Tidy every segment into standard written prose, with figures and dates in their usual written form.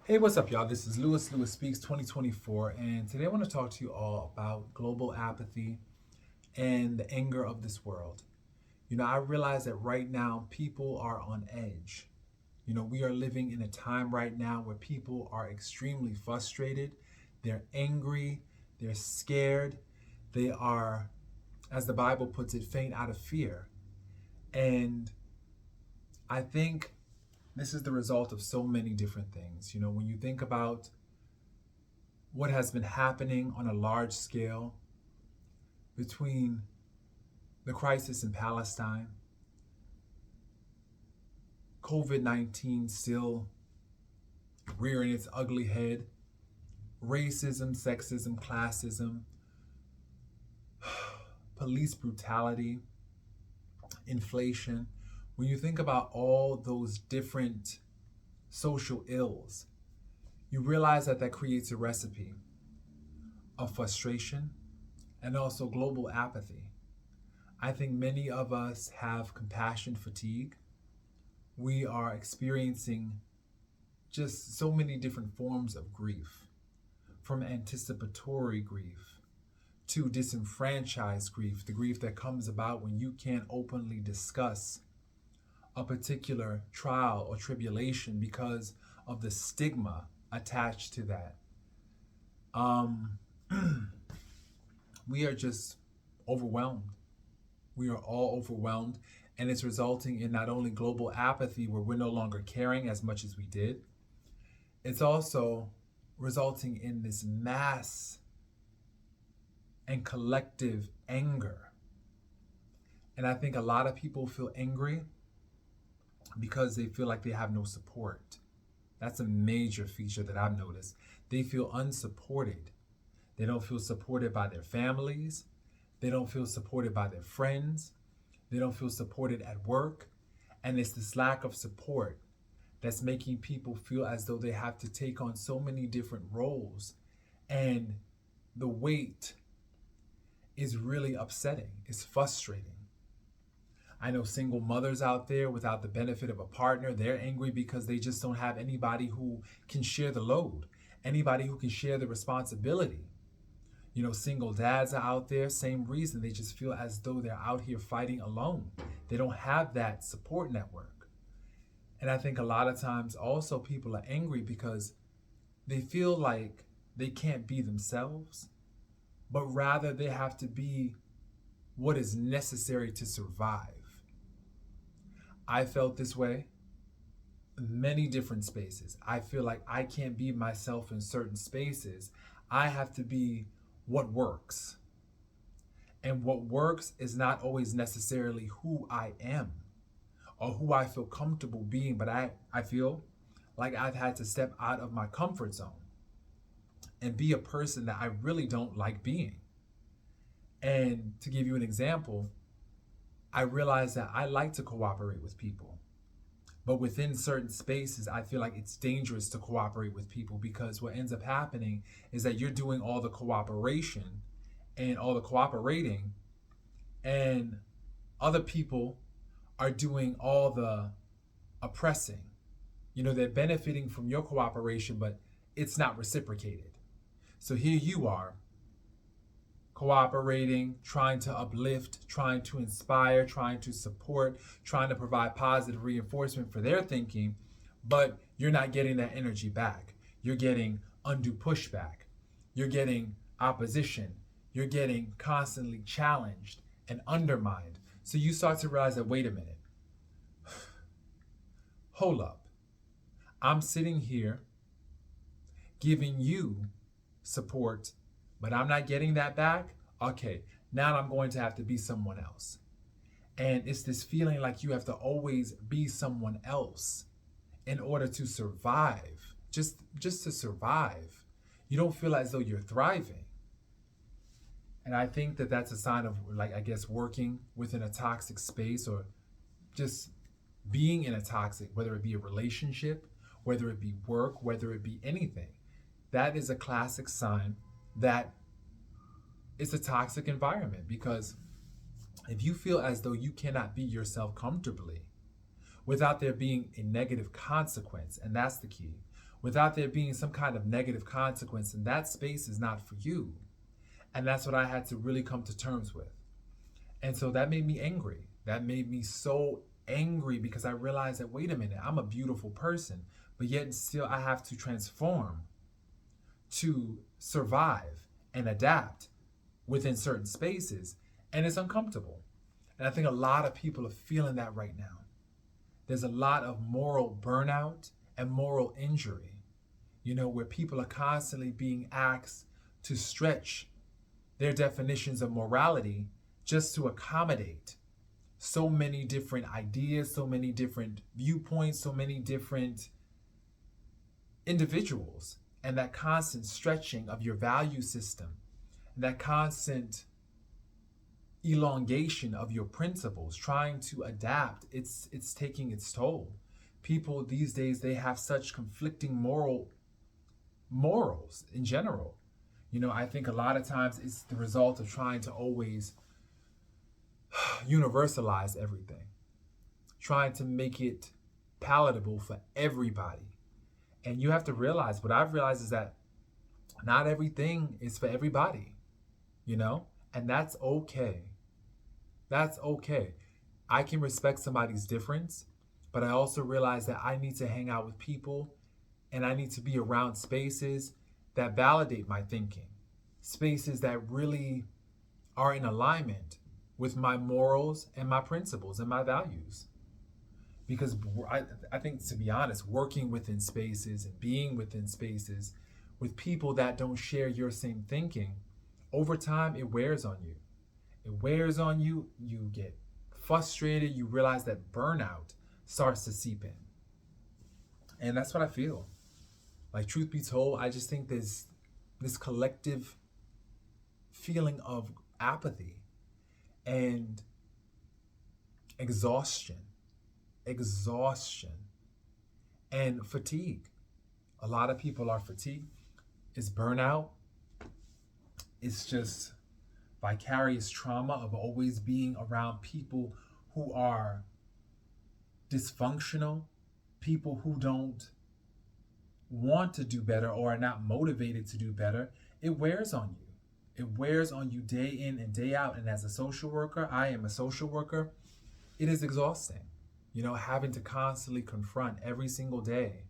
Hey, what's up, y'all? This is Lewis Speaks 2024, and today I want to talk to you all about global apathy and the anger of this world. I realize that right now people are on edge. We are living in a time right now where people are extremely frustrated, they're angry, they're scared, they are, as the Bible puts it, faint out of fear. And I think this is the result of so many different things. When you think about what has been happening on a large scale between the crisis in Palestine, COVID 19 still rearing its ugly head, racism, sexism, classism, police brutality, inflation. When you think about all those different social ills, you realize that creates a recipe of frustration and also global apathy. I think many of us have compassion fatigue. We are experiencing just so many different forms of grief, from anticipatory grief to disenfranchised grief, the grief that comes about when you can't openly discuss a particular trial or tribulation because of the stigma attached to that. We are just overwhelmed. We are all overwhelmed, and it's resulting in not only global apathy, where we're no longer caring as much as we did, it's also resulting in this mass and collective anger. And I think a lot of people feel angry because they feel like they have no support. That's a major feature that I've noticed. They feel unsupported. They don't feel supported by their families. They don't feel supported by their friends. They don't feel supported at work. And it's this lack of support that's making people feel as though they have to take on so many different roles. And the weight is really upsetting. It's frustrating. I know single mothers out there without the benefit of a partner. They're angry because they just don't have anybody who can share the load, anybody who can share the responsibility. Single dads are out there, same reason. They just feel as though they're out here fighting alone. They don't have that support network. And I think a lot of times also people are angry because they feel like they can't be themselves, but rather they have to be what is necessary to survive. I felt this way in many different spaces. I feel like I can't be myself in certain spaces. I have to be what works. And what works is not always necessarily who I am or who I feel comfortable being, but I feel like I've had to step out of my comfort zone and be a person that I really don't like being. And to give you an example, I realized that I like to cooperate with people. But within certain spaces, I feel like it's dangerous to cooperate with people because what ends up happening is that you're doing all the cooperation and all the cooperating, and other people are doing all the oppressing. They're benefiting from your cooperation, but it's not reciprocated. So here you are, cooperating, trying to uplift, trying to inspire, trying to support, trying to provide positive reinforcement for their thinking, but you're not getting that energy back. You're getting undue pushback. You're getting opposition. You're getting constantly challenged and undermined. So you start to realize that, wait a minute, hold up. I'm sitting here giving you support, but I'm not getting that back. Okay, now I'm going to have to be someone else. And it's this feeling like you have to always be someone else in order to survive, just to survive. You don't feel as though you're thriving. And I think that that's a sign of, like, I guess, working within a toxic space or just being in a toxic, whether it be a relationship, whether it be work, whether it be anything. That is a classic sign that it's a toxic environment, because if you feel as though you cannot be yourself comfortably without there being a negative consequence, and that's the key, without there being some kind of negative consequence, and that space is not for you. And that's what I had to really come to terms with. And so that made me angry. That made me so angry because I realized that, wait a minute, I'm a beautiful person, but yet still I have to transform to survive and adapt within certain spaces. And it's uncomfortable. And I think a lot of people are feeling that right now. There's a lot of moral burnout and moral injury, where people are constantly being asked to stretch their definitions of morality just to accommodate so many different ideas, so many different viewpoints, so many different individuals. And that constant stretching of your value system, that constant elongation of your principles, trying to adapt, it's taking its toll. People these days, they have such conflicting morals in general. I think a lot of times it's the result of trying to always universalize everything, trying to make it palatable for everybody. And you have to realize, what I've realized is that not everything is for everybody, and that's okay. That's okay. I can respect somebody's difference, but I also realize that I need to hang out with people and I need to be around spaces that validate my thinking, spaces that really are in alignment with my morals and my principles and my values. Because I think, to be honest, working within spaces and being within spaces with people that don't share your same thinking, over time, it wears on you. It wears on you. You get frustrated. You realize that burnout starts to seep in. And that's what I feel. Like, truth be told, I just think there's this collective feeling of apathy and exhaustion and fatigue. A lot of people are fatigued. It's burnout. It's just vicarious trauma of always being around people who are dysfunctional, people who don't want to do better or are not motivated to do better. It wears on you. It wears on you day in and day out. And as a social worker, I am a social worker, it is exhausting. Having to constantly confront every single day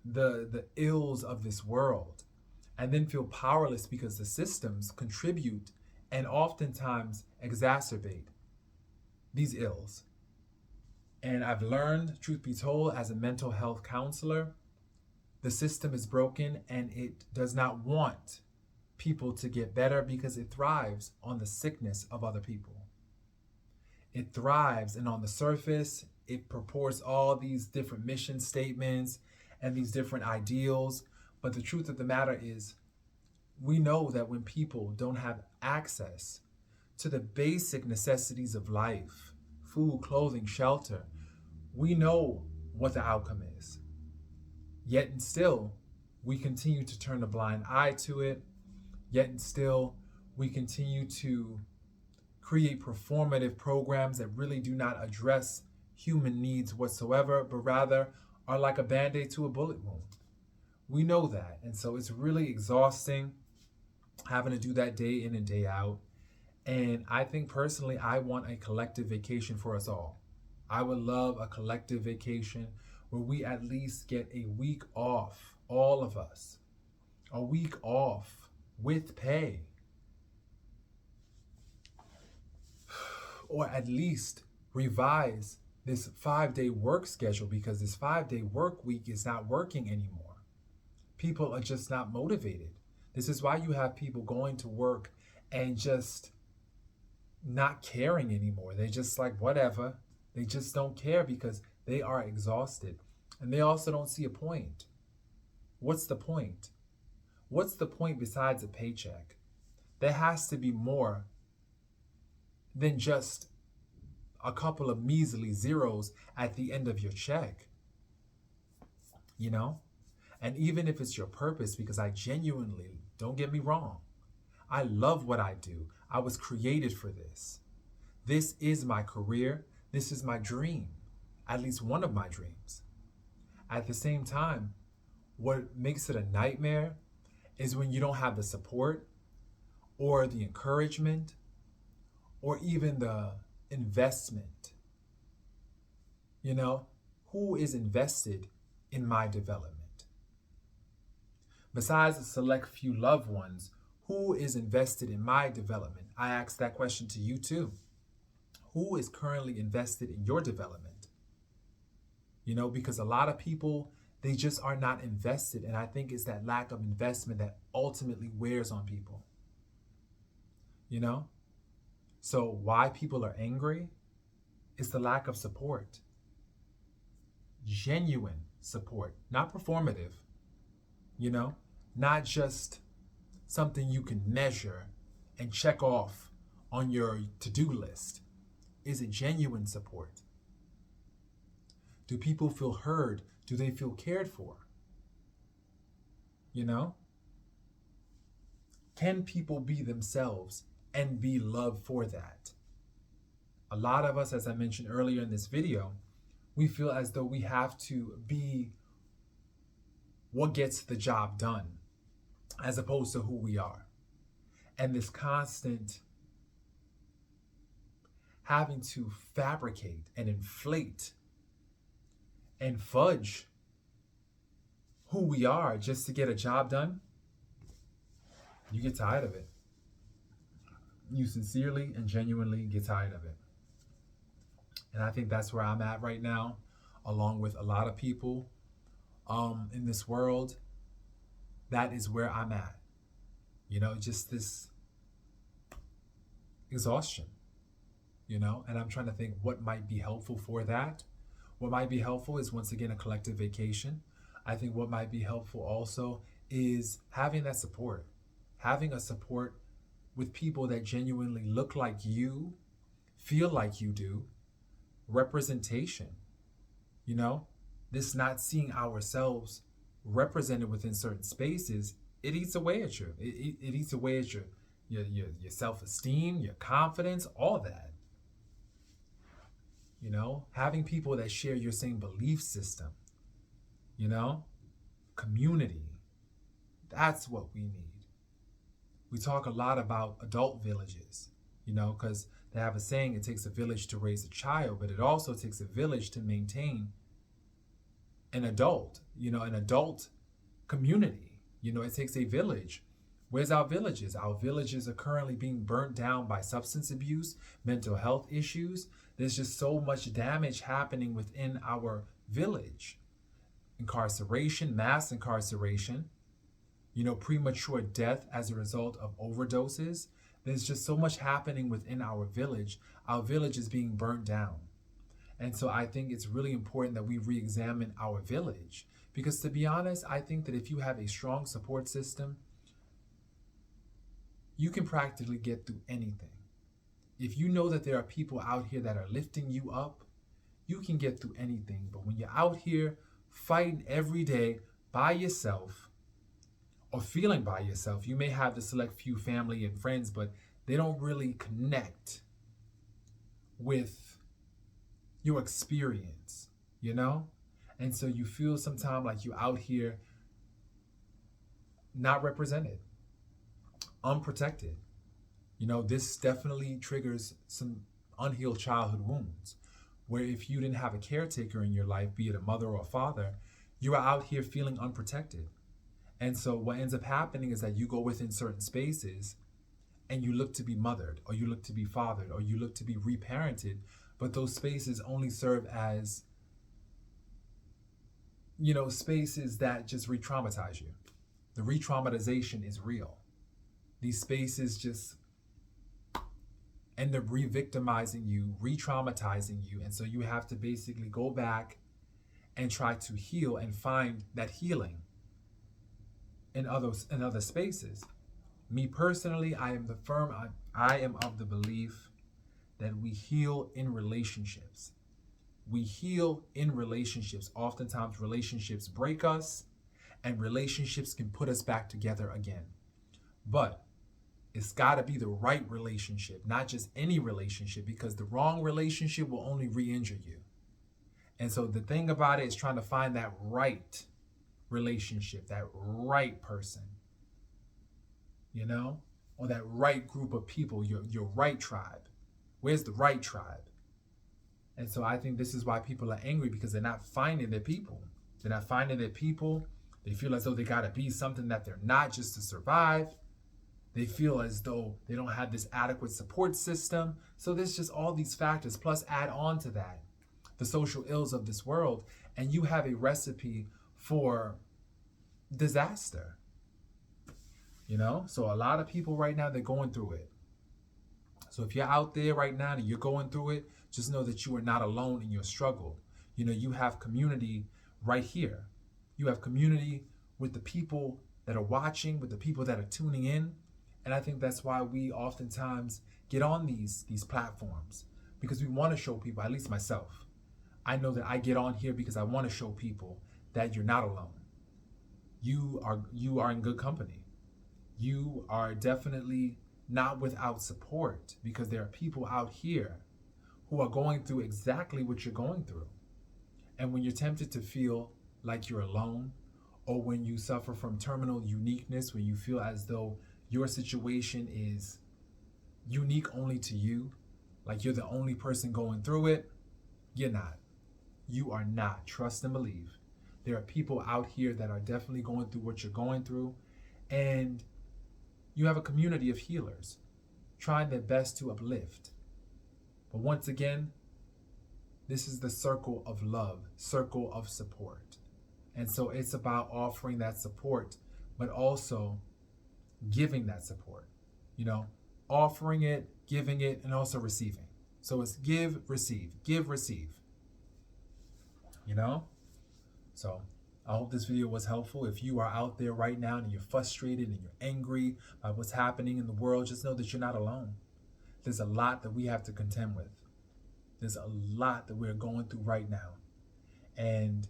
the ills of this world, and then feel powerless because the systems contribute and oftentimes exacerbate these ills. And I've learned, truth be told, as a mental health counselor, the system is broken and it does not want people to get better because it thrives on the sickness of other people. It thrives, and on the surface, it purports all these different mission statements and these different ideals. But the truth of the matter is, we know that when people don't have access to the basic necessities of life, food, clothing, shelter, we know what the outcome is. Yet and still, we continue to turn a blind eye to it. Yet and still, we continue to create performative programs that really do not address human needs whatsoever, but rather are like a band-aid to a bullet wound. We know that. And so it's really exhausting having to do that day in and day out. And I think personally, I want a collective vacation for us all. I would love a collective vacation where we at least get a week off, all of us, a week off with pay. Or at least revise this 5-day work schedule, because this 5-day work week is not working anymore. People are just not motivated. This is why you have people going to work and just not caring anymore. They're just like, whatever. They just don't care because they are exhausted. And they also don't see a point. What's the point? What's the point besides a paycheck? There has to be more than just a couple of measly zeros at the end of your check. And even if it's your purpose, because I genuinely, don't get me wrong, I love what I do. I was created for this. This is my career. This is my dream, at least one of my dreams. At the same time, What makes it a nightmare is when you don't have the support or the encouragement or even the investment. You know, who is invested in my development? Besides a select few loved ones, who is invested in my development? I ask that question to you too. Who is currently invested in your development? You know, because a lot of people, they just are not invested. And I think it's that lack of investment that ultimately wears on people. You know? So why people are angry is the lack of support. Genuine support, not performative, you know, not just something you can measure and check off on your to-do list. Is it genuine support? Do people feel heard? Do they feel cared for? You know? Can people be themselves and be loved for that? A lot of us, as I mentioned earlier in this video, we feel as though we have to be what gets the job done as opposed to who we are. And this constant having to fabricate and inflate and fudge who we are just to get a job done, you get tired of it. You sincerely and genuinely get tired of it. And I think that's where I'm at right now, along with a lot of people in this world. That is where I'm at. You know, just this exhaustion, you know, and I'm trying to think what might be helpful for that. What might be helpful is, once again, a collective vacation. I think what might be helpful also is having that support, having a support with people that genuinely look like you, feel like you do, representation, you know, this not seeing ourselves represented within certain spaces, it eats away at you. It eats away at your self-esteem, your confidence, all that. You know, having people that share your same belief system, you know, community, that's what we need. We talk a lot about adult villages, you know, because they have a saying, it takes a village to raise a child, but it also takes a village to maintain an adult, you know, an adult community. You know, it takes a village. Where's our villages? Our villages are currently being burnt down by substance abuse, mental health issues. There's just so much damage happening within our village. Incarceration, mass incarceration, you know, premature death as a result of overdoses. There's just so much happening within our village. Our village is being burnt down. And so I think it's really important that we re-examine our village. Because to be honest, I think that if you have a strong support system, you can practically get through anything. If you know that there are people out here that are lifting you up, you can get through anything. But when you're out here fighting every day by yourself, or feeling by yourself, you may have the select few family and friends, but they don't really connect with your experience, you know? And so you feel sometimes like you're out here not represented, unprotected. You know, this definitely triggers some unhealed childhood wounds, where if you didn't have a caretaker in your life, be it a mother or a father, you are out here feeling unprotected. And so what ends up happening is that you go within certain spaces and you look to be mothered, or you look to be fathered, or you look to be reparented, but those spaces only serve as, you know, spaces that just re-traumatize you. The re-traumatization is real. These spaces just end up re-victimizing you, re-traumatizing you, and so you have to basically go back and try to heal and find that healing in other spaces. Me personally, I am of the belief that we heal in relationships. We heal in relationships. Oftentimes relationships break us, and relationships can put us back together again. But it's got to be the right relationship, not just any relationship, because the wrong relationship will only re-injure you. And so the thing about it is trying to find that right relationship, that right person, you know, or that right group of people, your right tribe. Where's the right tribe? And so I think this is why people are angry, because they're not finding their people. They're not finding their people. They feel as though they got to be something that they're not just to survive. They feel as though they don't have this adequate support system. So there's just all these factors, plus add on to that the social ills of this world, and you have a recipe for disaster. You know, so a lot of people right now, they're going through it. So if you're out there right now and you're going through it, just know that you are not alone in your struggle. You know, you have community right here. You have community with the people that are watching, with the people that are tuning in. And I think that's why we oftentimes get on these platforms, because we want to show people, at least myself. I know that I get on here because I want to show people that you're not alone. You are in good company. You are definitely not without support, because there are people out here who are going through exactly what you're going through. And when you're tempted to feel like you're alone, or when you suffer from terminal uniqueness, when you feel as though your situation is unique only to you, like you're the only person going through it, you're not. You are not. Trust and believe. There are people out here that are definitely going through what you're going through, and you have a community of healers trying their best to uplift. But once again, this is the circle of love, circle of support. And so it's about offering that support, but also giving that support, you know, offering it, giving it, and also receiving. So it's give, receive, you know? So I hope this video was helpful. If you are out there right now and you're frustrated and you're angry by what's happening in the world, just know that you're not alone. There's a lot that we have to contend with. There's a lot that we're going through right now. And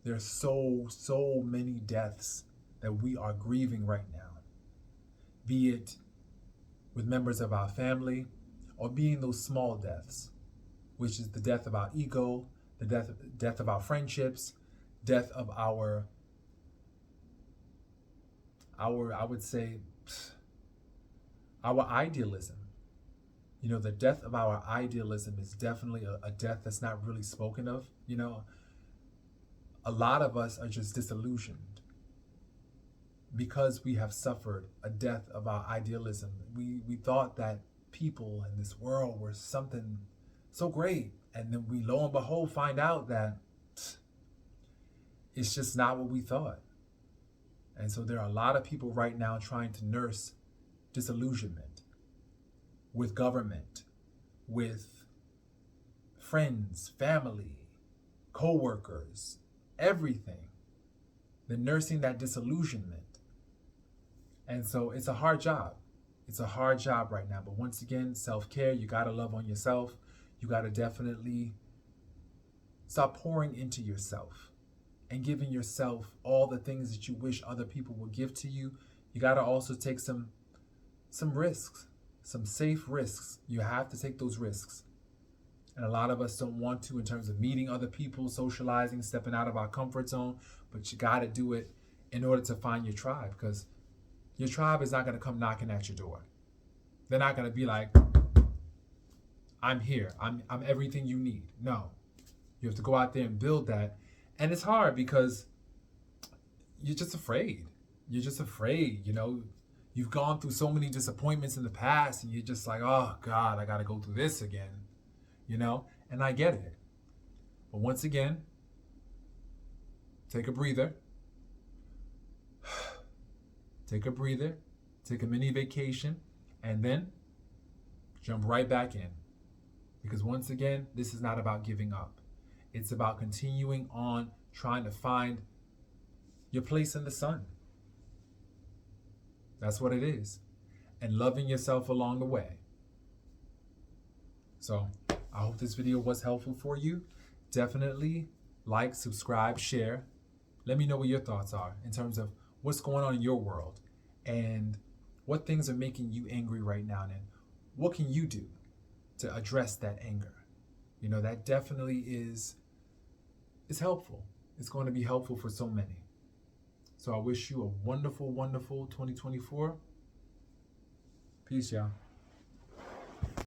there's so many deaths that we are grieving right now. Be it with members of our family, or being those small deaths, which is the death of our ego, the death of our friendships, death of our I would say our idealism. You know, the death of our idealism is definitely a death that's not really spoken of. You know, a lot of us are just disillusioned because we have suffered a death of our idealism. We thought that people in this world were something so great, and then we lo and behold find out that it's just not what we thought. And so there are a lot of people right now trying to nurse disillusionment with government, with friends, family, co-workers, everything. They're nursing that disillusionment. And so it's a hard job. It's a hard job right now. But once again, self-care, you got to love on yourself. You got to definitely stop pouring into yourself and giving yourself all the things that you wish other people would give to you. You got to also take some risks, some safe risks. You have to take those risks. And a lot of us don't want to, in terms of meeting other people, socializing, stepping out of our comfort zone. But you got to do it in order to find your tribe, because your tribe is not going to come knocking at your door. They're not going to be like, I'm here. I'm everything you need. No. You have to go out there and build that. And it's hard because you're just afraid. You're just afraid, you know. You've gone through so many disappointments in the past, and you're just like, oh, God, I got to go through this again, you know. And I get it. But once again, take a breather. Take a breather. Take a mini vacation. And then jump right back in. Because once again, this is not about giving up. It's about continuing on trying to find your place in the sun. That's what it is. And loving yourself along the way. So I hope this video was helpful for you. Definitely like, subscribe, share. Let me know what your thoughts are in terms of what's going on in your world and what things are making you angry right now, and what can you do to address that anger. You know, that definitely is helpful. It's going to be helpful for so many. So I wish you a wonderful, wonderful 2024. Peace, y'all.